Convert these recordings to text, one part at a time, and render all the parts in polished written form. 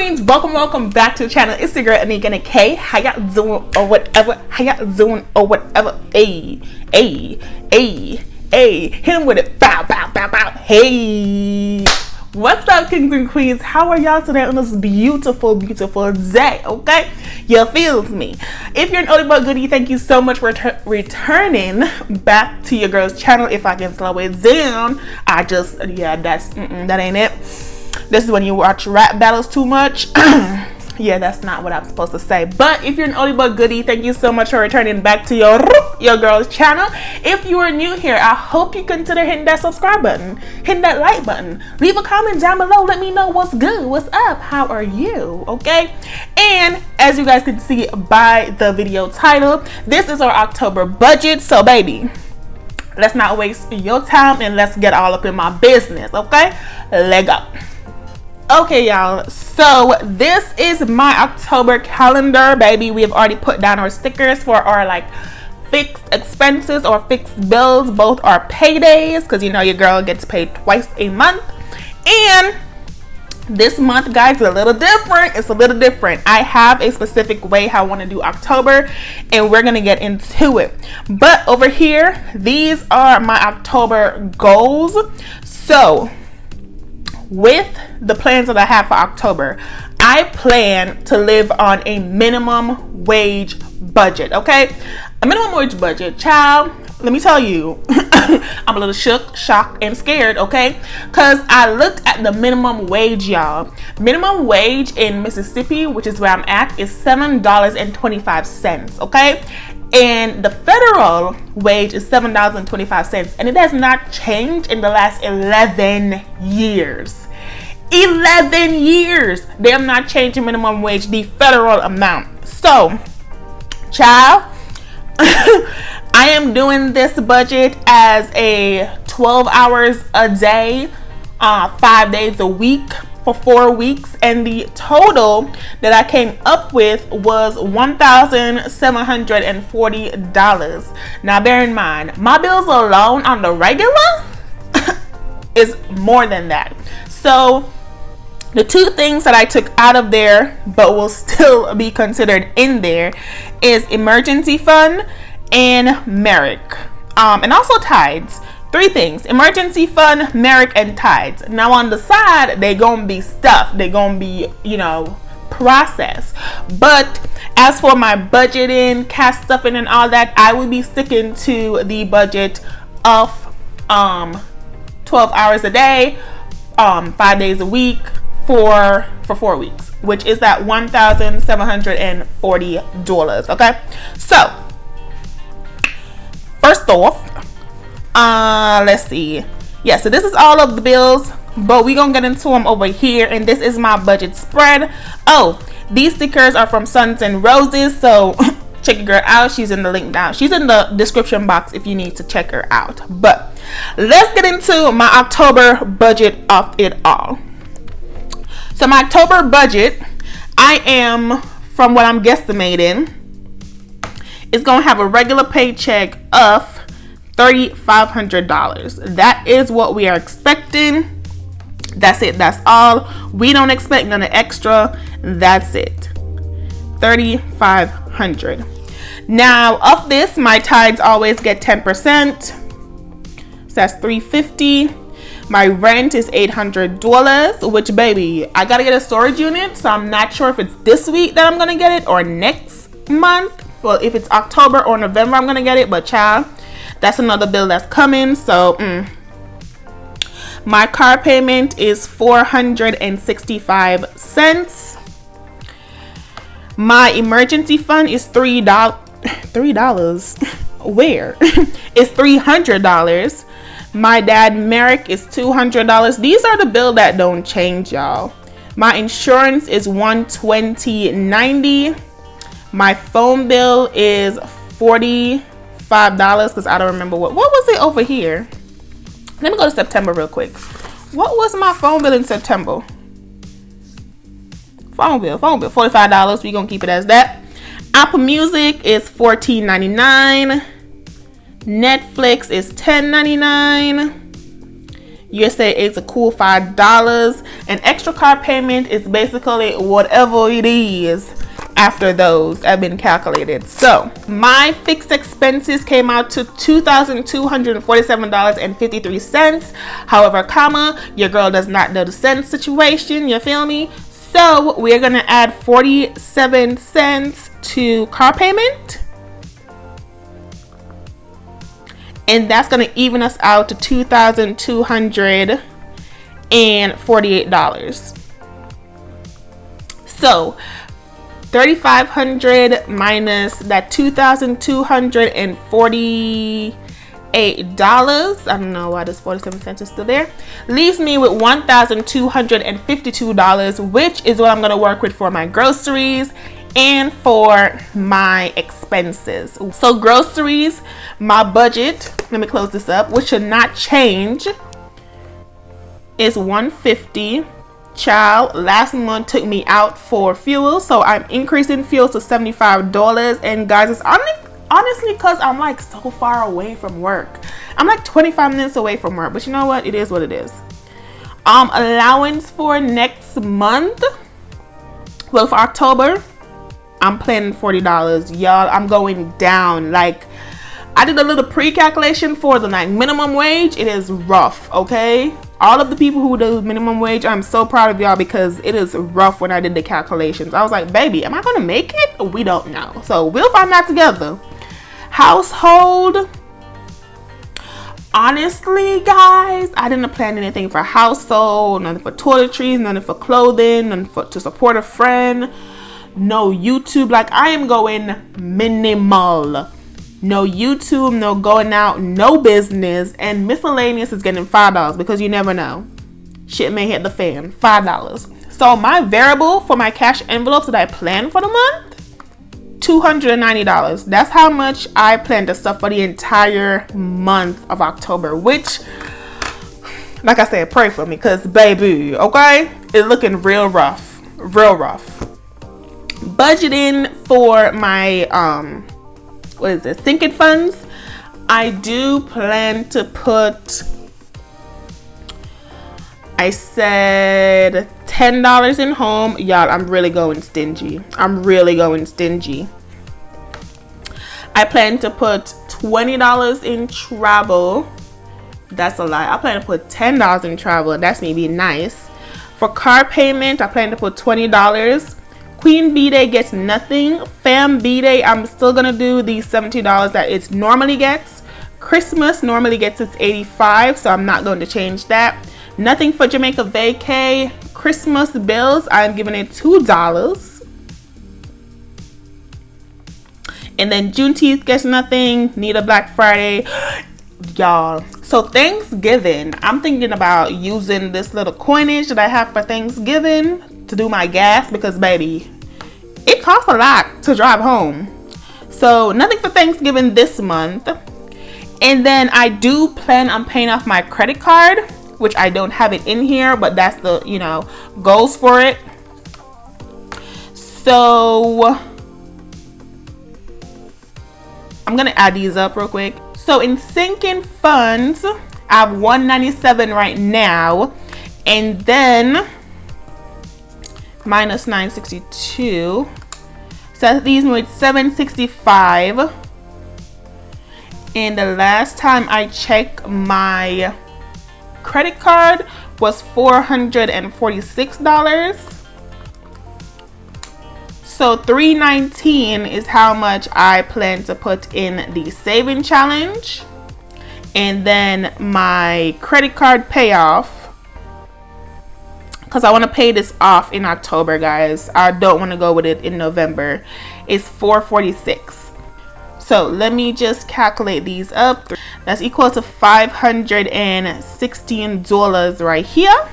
Queens, welcome back to the channel. It's the girl Anika and K. How y'all doing or whatever? Hey, hit him with it. Bow. Hey, what's up, kings and queens? How are y'all today on this beautiful day? Okay, you feels me. If you're an oldie but goodie, thank you so much for returning back to your girl's channel. If I can slow it down, that ain't it. This is when you watch rap battles too much. Yeah, that's not what I'm supposed to say. But if you're an oldie but goodie, thank you so much for returning back to your girl's channel. If you are new here, I hope you consider hitting that subscribe button, hitting that like button, leave a comment down below. Let me know what's good, what's up, how are you, okay? And as you guys can see by the video title, this is our October budget. So baby, let's not waste your time and let's get all up in my business, okay? Leg up. Okay, y'all, so this is my October calendar, baby. We have already put down our stickers for our like fixed expenses or fixed bills. Both are paydays because you know your girl gets paid twice a month. And this month, guys, is a little different. It's a little different. I have a specific way how I want to do October, and we're gonna get into it. But over here, these are my October goals. So with the plans that I have for October, I plan to live on a minimum wage budget, okay? A minimum wage budget, child, let me tell you, I'm a little shocked, and scared, okay? Because I looked at the minimum wage, y'all. Minimum wage in Mississippi, which is where I'm at, is $7.25, okay? And the federal wage is $7.25, and it has not changed in the last 11 years. 11 years they have not changed the minimum wage, the federal amount. So, child, I am doing this budget as a 12 hours a day, 5 days a week for 4 weeks, and the total that I came up with was $1,740. Now bear in mind, my bills alone on the regular is more than that. So the two things that I took out of there but will still be considered in there is emergency fund and Merrick, and also tithes. Three things: emergency fund, Merrick, and tithes. Now on the side, they gonna be stuff. They gonna be, you know, processed. But as for my budgeting, cash stuffing, and all that, I will be sticking to the budget of 12 hours a day, 5 days a week for 4 weeks, which is that $1,740. Okay, so first off, let's see. Yeah, so this is all of the bills, but we're gonna get into them over here, and this is my budget spread. Oh, these stickers are from Sons and Roses, so check your girl out. She's in the link down. She's in the description box if you need to check her out. But let's get into my October budget of it all. So my October budget, I am, from what I'm guesstimating, is gonna have a regular paycheck of $3,500. That is what we are expecting. That's it. That's all. We don't expect none of extra. That's it. $3,500. Now, of this, my tithes always get 10%. So that's $350. My rent is $800, which, baby, I gotta get a storage unit, so I'm not sure if it's this week that I'm gonna get it or next month. Well, if it's October or November, I'm gonna get it, but child, that's another bill that's coming. So my car payment is $465. My emergency fund is $3. Where? It's $300. My dad Merrick is $200. These are the bills that don't change, y'all. My insurance is $120.90. My phone bill is $45, because I don't remember what was it over here. Let me go to September real quick. What was my phone bill in September? Phone bill, $45. We're gonna keep it as that. Apple Music is $14.99. Netflix is $10.99. USA it's a cool $5. An extra car payment is basically whatever it is after those have been calculated. So my fixed expenses came out to $2,247.53. However, comma, your girl does not know the cent situation, you feel me? So we're gonna add 47 cents to car payment, and that's gonna even us out to $2,248. So 3,500 minus that $2,248, I don't know why this 47 cents is still there, leaves me with $1,252, which is what I'm going to work with for my groceries and for my expenses. So groceries, my budget, let me close this up, which should not change, is $150. Child, last month took me out for fuel, so I'm increasing fuel to $75. And guys, it's honestly because I'm like so far away from work. I'm like 25 minutes away from work, but you know what, it is what it is. Allowance for next month, well, for October I'm planning $40. Y'all, I'm going down. Like, I did a little pre-calculation for the like minimum wage. It is rough, okay? All of the people who do minimum wage, I'm so proud of y'all because it is rough. When I did the calculations, I was like, baby, am I gonna make it? We don't know, so we'll find out together. Household, honestly guys, I didn't plan anything for household, nothing for toiletries, nothing for clothing, nothing to support a friend, no YouTube. Like, I am going minimal. No YouTube, no going out, no business, and miscellaneous is getting $5 because you never know, shit may hit the fan. $5. So my variable for my cash envelopes that I plan for the month, $290. That's how much I plan to stuff for the entire month of October, which, like I said, pray for me because baby, okay, it's looking real rough. Budgeting for my what is it, sinking funds, I do plan to put, I said $10 in home. Y'all, I'm really going stingy. I plan to put $20 in travel. That's a lie. I plan to put $10 in travel. That's me being nice. For car payment, I plan to put $20. Queen B-Day gets nothing. Fam B-Day, I'm still gonna do the $70 that it normally gets. Christmas normally gets its $85, so I'm not going to change that. Nothing for Jamaica vacay. Christmas bills, I'm giving it $2. And then Juneteenth gets nothing. Need a Black Friday. Y'all, so Thanksgiving, I'm thinking about using this little coinage that I have for Thanksgiving to do my gas because baby, it costs a lot to drive home. So nothing for Thanksgiving this month. And then I do plan on paying off my credit card, which I don't have it in here, but that's the, you know, goals for it. So I'm gonna add these up real quick. So in sinking funds, I have $197 right now, and then minus 962, so that leaves me with $765. And the last time I checked, my credit card was $446. So $319 is how much I plan to put in the saving challenge. And then my credit card payoff, because I want to pay this off in October, guys. I don't want to go with it in November. It's $446. So let me just calculate these up. That's equal to $516 right here.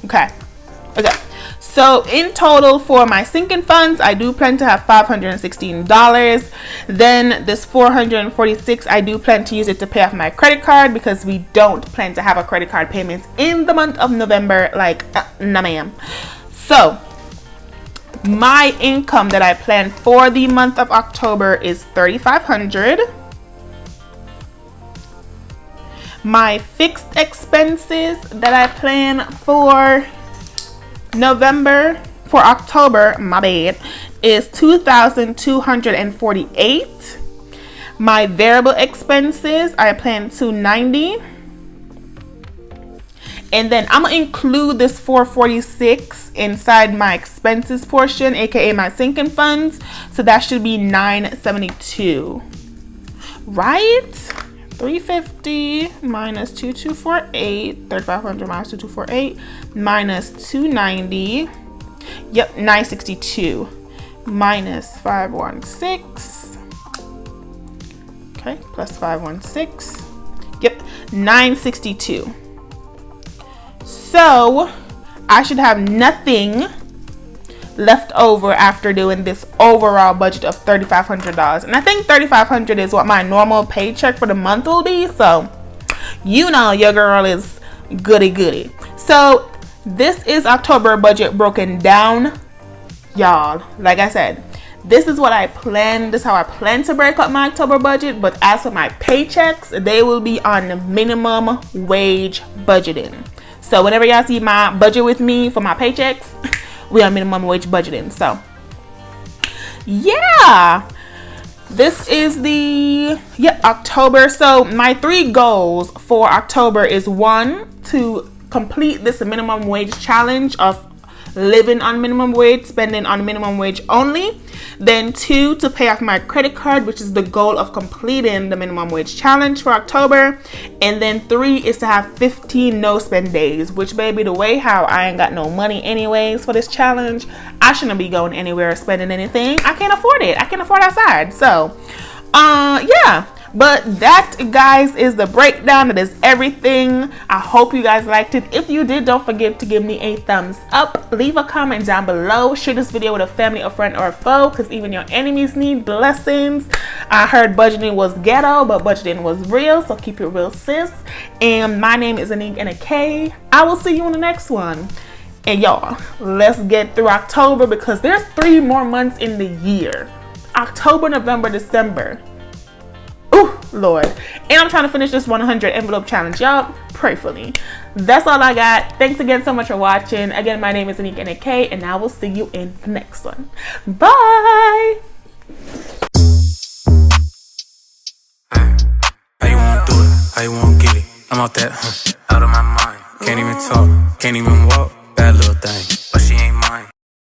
Okay. So in total for my sinking funds, I do plan to have $516. Then this $446, I do plan to use it to pay off my credit card because we don't plan to have a credit card payments in the month of November. Like, nah ma'am. So my income that I plan for the month of October is $3,500. My fixed expenses that I plan for October, my bad, is $2,248. My variable expenses, I plan $290. And then I'm gonna include this $446 inside my expenses portion, aka my sinking funds. So that should be $972. Right? 350 minus 2248, 3500 minus 2248 minus 290. Yep, 962 minus 516. Okay, plus 516. Yep, 962. So I should have nothing left over after doing this overall budget of $3,500. And I think $3,500 is what my normal paycheck for the month will be. So you know your girl is goody. So this is October budget broken down, y'all. Like I said, this is what I plan. This is how I plan to break up my October budget. But as for my paychecks, they will be on minimum wage budgeting. So whenever y'all see my budget with me for my paychecks, we are minimum wage budgeting. So yeah, this is the October. So my 3 goals for October is 1, to complete this minimum wage challenge of living on minimum wage, spending on minimum wage only. Then 2, to pay off my credit card, which is the goal of completing the minimum wage challenge for October. And then 3 is to have 15 no spend days, which baby, the way how I ain't got no money anyways for this challenge, I shouldn't be going anywhere or spending anything. I can't afford it. I can't afford outside. So yeah. But that, guys, is the breakdown. That is everything. I hope you guys liked it. If you did, don't forget to give me a thumbs up. Leave a comment down below. Share this video with a family, a friend, or a foe, because even your enemies need blessings. I heard budgeting was ghetto, but budgeting was real. So keep it real, sis. And my name is Anik and a K. I will see you on the next one. And y'all, let's get through October, because there's 3 more months in the year. October, November, December. Ooh, Lord. And I'm trying to finish this 100 envelope challenge. Y'all, pray for me. That's all I got. Thanks again so much for watching. Again, my name is Anik and a K, and I will see you in the next one. Bye. How you wanna do it? How you wanna get it? I'm out that, out of my mind. Can't even talk, can't even walk. Bad little thing, but she ain't